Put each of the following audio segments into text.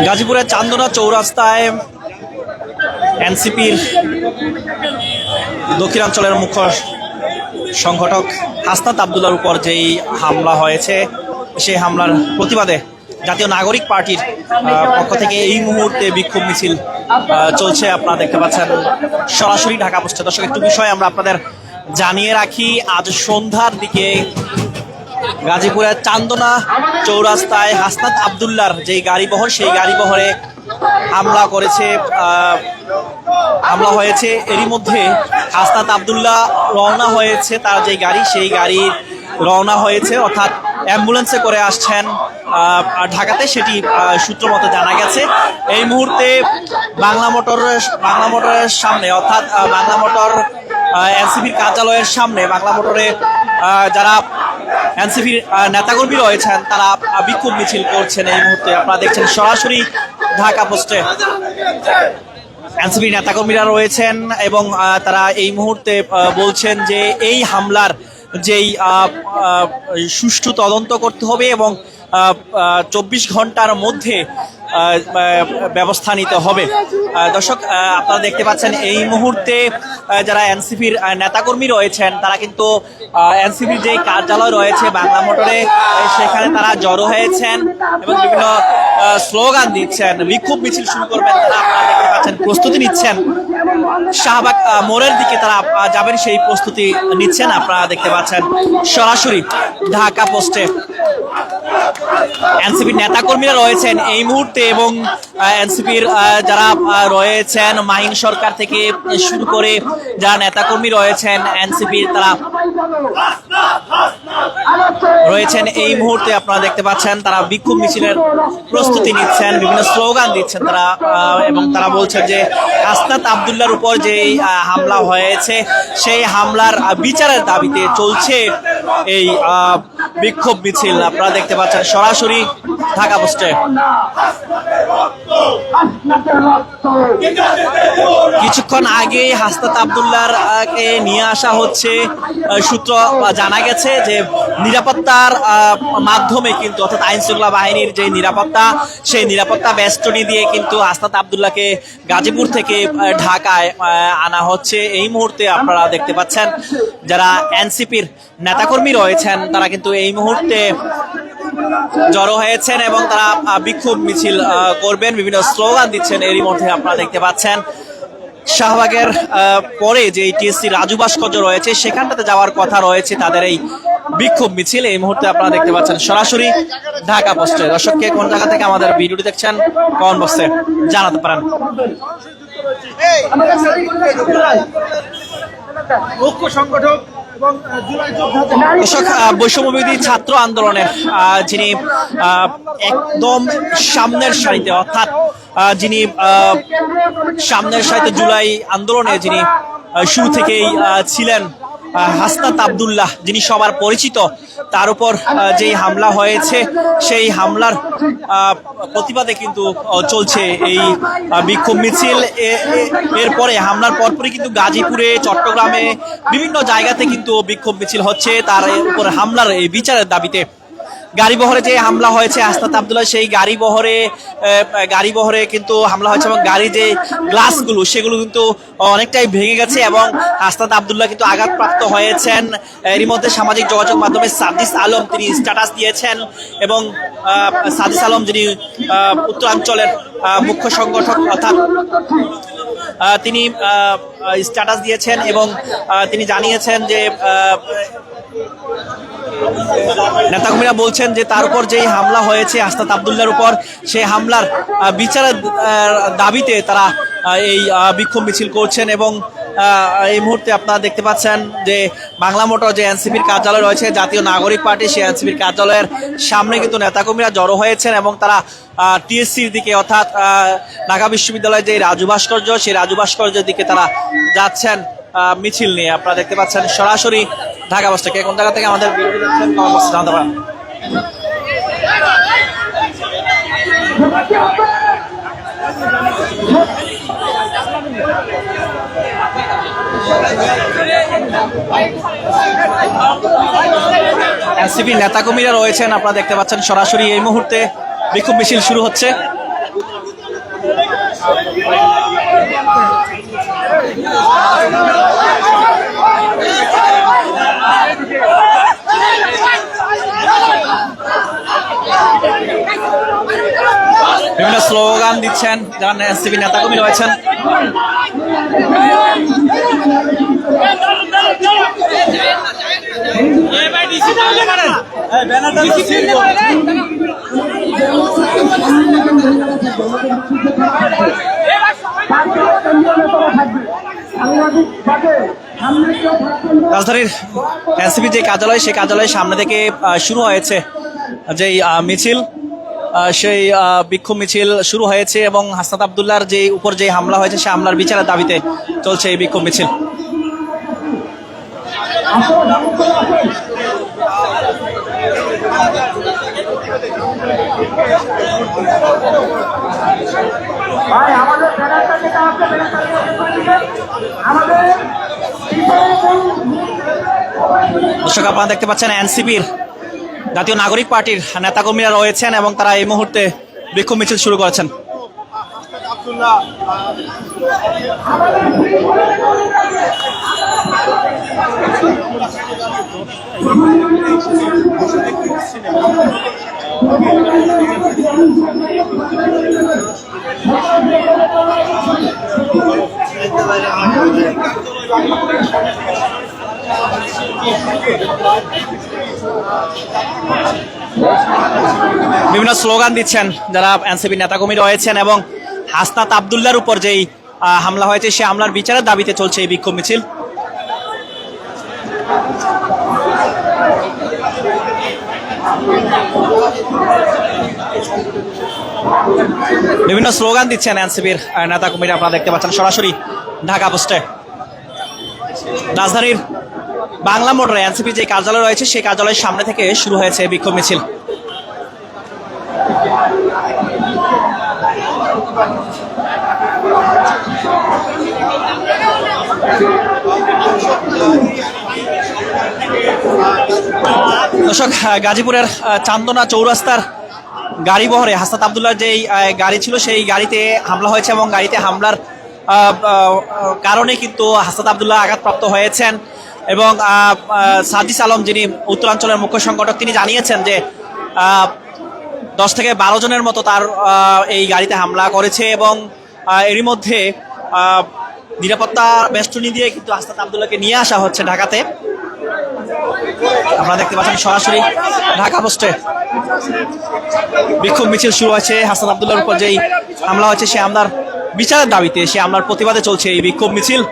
গাজীপুরের চান্দনা চৌরাস্তায় এনসিপির দক্ষিণাঞ্চলের মুখ্য সংগঠক হাসনাত আবদুল্লার উপর যেই হামলা হয়েছে, সেই হামলার প্রতিবাদে জাতীয় নাগরিক পার্টির পক্ষ থেকে এই মুহূর্তে বিক্ষোভ মিছিল চলছে। আপনারা দেখতে পাচ্ছেন সরাসরি ঢাকা পোস্টে। দর্শক, একটু বিষয় আমরা আপনাদের জানিয়ে রাখি। আজ সন্ধ্যার দিকে গাজীপুরের চান্দনা চৌরাস্তায় হাসনাত আবদুল্লার যেই গাড়িবহর, সেই গাড়িবহরে হামলা হয়েছে। এরই মধ্যে হাসনাত আবদুল্লাহ রওনা হয়েছে, তার যে গাড়ি, সেই গাড়ি রওনা হয়েছে, অর্থাৎ অ্যাম্বুলেন্সে করে আসছেন ঢাকাতে, সেটি সূত্র মতো জানা গেছে। এই মুহূর্তে বাংলা মোটরের সামনে, অর্থাৎ বাংলা মোটর এনসিপির কার্যালয়ের সামনে, বাংলা মোটরে যারা এনসিপির নেতাকর্মী রয়েছেন তারা বিক্ষোভ মিছিল করছেন। এই মুহূর্তে আপনারা দেখছেন সরাসরি ঢাকা পোস্টে এনসিপির নেতাকর্মীরা রয়েছেন এবং তারা এই মুহূর্তে বলছেন যে এই হামলার যেই সুষ্ঠু তদন্ত করতে হবে এবং 24 ঘন্টার মধ্যে ব্যবস্থা নিতে হবে। দর্শক, আপনারা দেখতে পাচ্ছেন এই মুহূর্তে যারা এনসিপির নেতাকর্মী রয়েছেন তারা কিন্তু এনসিপির যে কার্যালয় রয়েছে বাংলা মোটরে, সেখানে তারা জড়ো হয়েছেন এবং বিভিন্ন স্লোগান দিচ্ছেন, বিক্ষোভ মিছিল শুরু করবেন তারা। আপনারা দেখতে পাচ্ছেন প্রস্তুতি নিচ্ছেন, শাহবাগ মোড়ের দিকে তারা যাবেন, সেই প্রস্তুতি নিচ্ছেন। আপনারা দেখতে পাচ্ছেন সরাসরি ঢাকা পোস্টে এনসিপির নেতাকর্মীরা রয়েছেন এই মুহূর্তে এবং এনসিপির যারা রয়েছেন মাহিন সরকার থেকে শুরু করে যারা নেতাকর্মী রয়েছেন এনসিপির, তারা রয়েছেন এই মুহূর্তে। আপনারা দেখতে পাচ্ছেন তারা বিক্ষোভ মিছিলের প্রস্তুতি নিচ্ছেন, বিভিন্ন স্লোগান দিচ্ছেন তারা এবং তারা বলছেন যে হাসনাত আবদুল্লার উপর যে হামলা হয়েছে সেই হামলার বিচারের দাবিতে চলছে এই বিক্ষোভ মিছিল। আপনারা দেখতে পাচ্ছেন সরাসরি ঢাকা পোস্টে। কিছুক্ষণ আগে হাসনাত আবদুল্লার কে নিয়ে আসা হচ্ছে, সূত্র জানা গেছে যে নিরাপত্তার মাধ্যমে কিন্তু, অর্থাৎ আইন শৃঙ্খলা বাহিনীর যে নিরাপত্তা, সেই নিরাপত্তা বেষ্টনী দিয়ে কিন্তু হাসনাত আবদুল্লাহকে গাজীপুর থেকে ঢাকায় আনা হচ্ছে। এই মুহূর্তে আপনারা দেখতে পাচ্ছেন যারা এনসিপির নেতাকর্মী রয়েছেন তারা কিন্তু এই মুহূর্তে জড়ো হয়েছেন এবং তারা বিক্ষোভ মিছিল করবেন, বিভিন্ন স্লোগান দিচ্ছেন। এরই মধ্যে আপনারা দেখতে পাচ্ছেন শাহবাগের পরে যে টিএসসি রাজু ভাস্কর্য রয়েছে সেখানটাতে যাওয়ার কথা রয়েছে তাদের এই বিক্ষোভ মিছিল। এই মুহূর্তে আপনারা দেখতে পাচ্ছেন সরাসরি ঢাকা পোস্টে। দর্শককে কোন জায়গা থেকে আমাদের ভিডিওটি দেখছেন কমেন্ট বক্সে জানাতে পারেন। ঐক্য সংগঠক দর্শক, বৈষম্যবিরোধী ছাত্র আন্দোলনের যিনি একদম সামনের সারিতে, অর্থাৎ যিনি সামনের সারিতে জুলাই আন্দোলনে যিনি শুরু থেকেই ছিলেন, হাসনাত আবদুল্লাহ, যিনি সবার পরিচিত, তার উপর যেই হামলা হয়েছে সেই হামলার প্রতিবাদে কিন্তু চলছে এই বিক্ষোভ মিছিল। এরপরে হামলার পরপরই কিন্তু গাজীপুরে, চট্টগ্রামে বিভিন্ন জায়গাতে কিন্তু বিক্ষোভ মিছিল হচ্ছে তার উপর হামলার এই বিচারের দাবিতে। গাড়িবহরে যে হামলা হয়েছে হাসনাত আবদুল্লাহ, সেই গাড়িবহরে কিন্তু হামলা হয়েছে এবং গাড়ির যে গ্লাসগুলো সেগুলো কিন্তু অনেকটাই ভেঙে গেছে এবং হাসনাত আবদুল্লাহ কিন্তু আঘাতপ্রাপ্ত হয়েছেন। এরই মধ্যে সামাজিক যোগাযোগ মাধ্যমে সাদিস আলম তিনি স্ট্যাটাস দিয়েছেন এবং সাদিস আলম যিনি উত্তরাঞ্চলের মুখ্য সংগঠক, অর্থাৎ তিনি স্ট্যাটাস দিয়েছেন এবং তিনি জানিয়েছেন যে নেতাকর্মীরা বলছেন যে তার উপর যেই হামলা হয়েছে হাসনাত আবদুল্লাহর উপর, সেই হামলার বিচারের দাবিতে তারা এই বিক্ষোভ মিছিল করছেন এবং এই মুহূর্তে আপনারা দেখতে পাচ্ছেন যে বাংলা মোটর যে এনসিপির কার্যালয় রয়েছে জাতীয় নাগরিক পার্টি, সেই এনসিপির কার্যালয়ের সামনে কিন্তু নেতাকর্মীরা জড়ো হয়েছেন এবং তারা টিএসসির দিকে, অর্থাৎ ঢাকা বিশ্ববিদ্যালয়ের যে রাজু ভাস্কর্য, সেই রাজু ভাস্কর্যের দিকে তারা যাচ্ছেন মিছিল নিয়ে। আপনারা দেখতে পাচ্ছেন সরাসরি ঢাকা পোস্ট থেকে। কোন জায়গা থেকে আমাদের ভিডিও দেখছেন কমেন্ট বক্সে জানাতে পারেন। এনসিপির নেতাকর্মীরা রয়েছেন, আপনারা দেখতে পাচ্ছেন সরাসরি এই মুহূর্তে বিক্ষোভ মিছিল শুরু হচ্ছে। বিভিন্ন স্লোগান দিচ্ছেন যারা এনসিপি নেতাকর্মী রয়েছেন। রাজধানীর এনসিপি যে কার্যালয়, সেই কার্যালয়ের সামনে থেকে শুরু হয়েছে যে মিছিল, সেই বিক্ষোভ মিছিল শুরু হয়েছে এবং হাসনাত আব্দুল্লাহর যে উপর যে হামলা হয়েছে সে হামলার বিচারের দাবিতে চলছে এই বিক্ষোভ মিছিল। দর্শক, আপনারা দেখতে পাচ্ছেন এনসিপির জাতীয় নাগরিক পার্টির নেতাকর্মীরা রয়েছেন এবং তারা এই মুহূর্তে বিক্ষোভ মিছিল শুরু করেছেন। বিভিন্ন স্লোগান দিচ্ছেন যারা এনসিপি নেতাকর্মী রয়েছেন এবং হাসনাত আব্দুল্লাহর উপর যেই হামলা হয়েছে সে হামলার বিচারের দাবিতে চলছে এই বিক্ষোভ মিছিল। বিভিন্ন স্লোগান দিচ্ছেন এনসিপির নেতাকর্মীরা, আপনারা দেখতে পাচ্ছেন সরাসরি ঢাকা পোস্টে। রাজধানীর বাংলা মোটরে এনসিপি যে কার্যালয় রয়েছে সেই কার্যালয়ের সামনে থেকে শুরু হয়েছে বিক্ষোভ মিছিল। দর্শক, গাজীপুরের চান্দনা চৌরাস্তার গাড়ি বহরে হাসনাত আব্দুল্লাহর যেই গাড়ি ছিল সেই গাড়িতে হামলা হয়েছে এবং গাড়িতে হামলার কারণে কিন্তু হাসনাত আব্দুল্লাহ আঘাতপ্রাপ্ত হয়েছেন এবং সাজিস আলম, যিনি উত্তরাঞ্চলের মুখ্য সংগঠক, তিনি জানিয়েছেন যে 10 থেকে 12 জনের মতো তার এই গাড়িতে হামলা করেছে এবং এরই মধ্যে নিরাপত্তা বেষ্টনী দিয়ে কিন্তু হাসনাত আব্দুল্লাহকে নিয়ে আসা হচ্ছে ঢাকাতে। আপনারা দেখতে পাচ্ছেন সরাসরি ঢাকা পোস্টে বিক্ষোভ মিছিল শুরু হয়েছে। হাসনাত আব্দুল্লাহর উপর যেই হামলা হয়েছে সে হামলার বিচারের দাবিতে, সে হামলার প্রতিবাদে চলছে এই বিক্ষোভ মিছিল।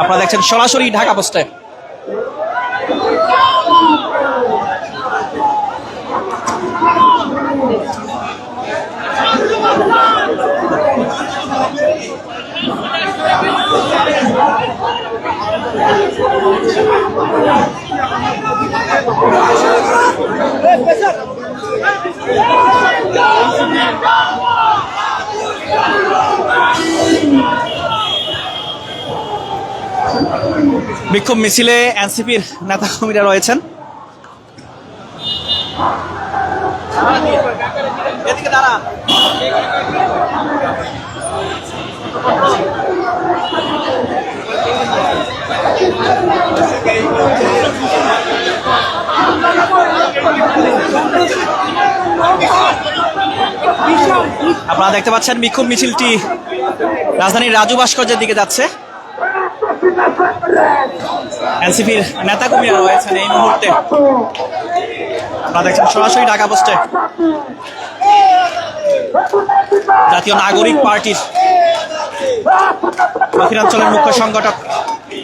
আপনারা দেখছেন সরাসরি ঢাকা পোস্টে। বিক্ষোভ মিছিলে এনসিপির নেতাকর্মীরা রয়েছেন। আপনারা দেখতে পাচ্ছেন বিক্ষোভ মিছিলটি রাজধানীর রাজু ভাস্কর্যের দিকে যাচ্ছে। এনসিপির নেতাকর্মীরা রয়েছেন এই মুহূর্তে, আপনারা দেখছেন সরাসরি ঢাকা পোস্টে। জাতীয় নাগরিক পার্টির দক্ষিণাঞ্চলের মুখ্য সংগঠক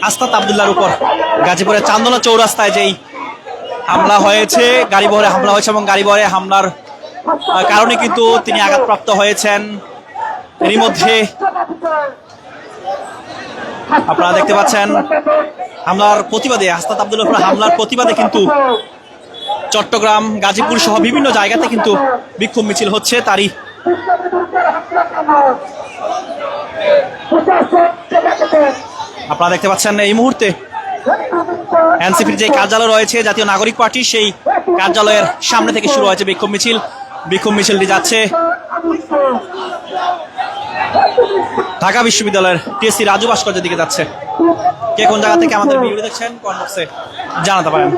হাসনাত আব্দুল্লাহর উপর গাজীপুরের চান্দনা চৌরাস্তায় যেই হামলা হয়েছে, গাড়ি বহরে হামলা হয়েছে এবং গাড়ি বহরে হামলার কারণে কিন্তু তিনি আঘাতপ্রাপ্ত হয়েছেন। এরই মধ্যে আপনারা দেখতে পাচ্ছেন হামলার প্রতিবাদে, হাসনাত আব্দুল্লাহর উপর হামলার প্রতিবাদে কিন্তু চট্টগ্রাম, গাজীপুর সহ বিভিন্ন জায়গাতে কিন্তু বিক্ষোভ মিছিল হচ্ছে। তারই আপনারা দেখতে পাচ্ছেন এই মুহূর্তে এনসিপির যে কার্যালয় রয়েছে জাতীয় নাগরিক পার্টি, সেই কার্যালয়ের সামনে থেকে শুরু হয়েছে বিক্ষোভ মিছিল। বিক্ষোভ মিছিলটি যাচ্ছে ঢাকা বিশ্ববিদ্যালয়ের টিএসসি রাজু ভাস্কর্যের দিকে যাচ্ছে। কে কোন জায়গা থেকে আমাদের ভিডিও দেখছেন কমেন্ট বক্সে জানাতে পারেন।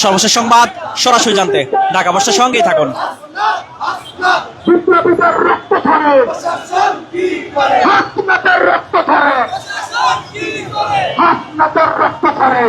সর্বশেষ সংবাদ সরাসরি জানতে ঢাকা পোস্টের সঙ্গেই থাকুন। বিপ্লবীদের রক্ত ধরে হাসনাতের রক্ত ধরে হাসনাতের রক্ত ধরে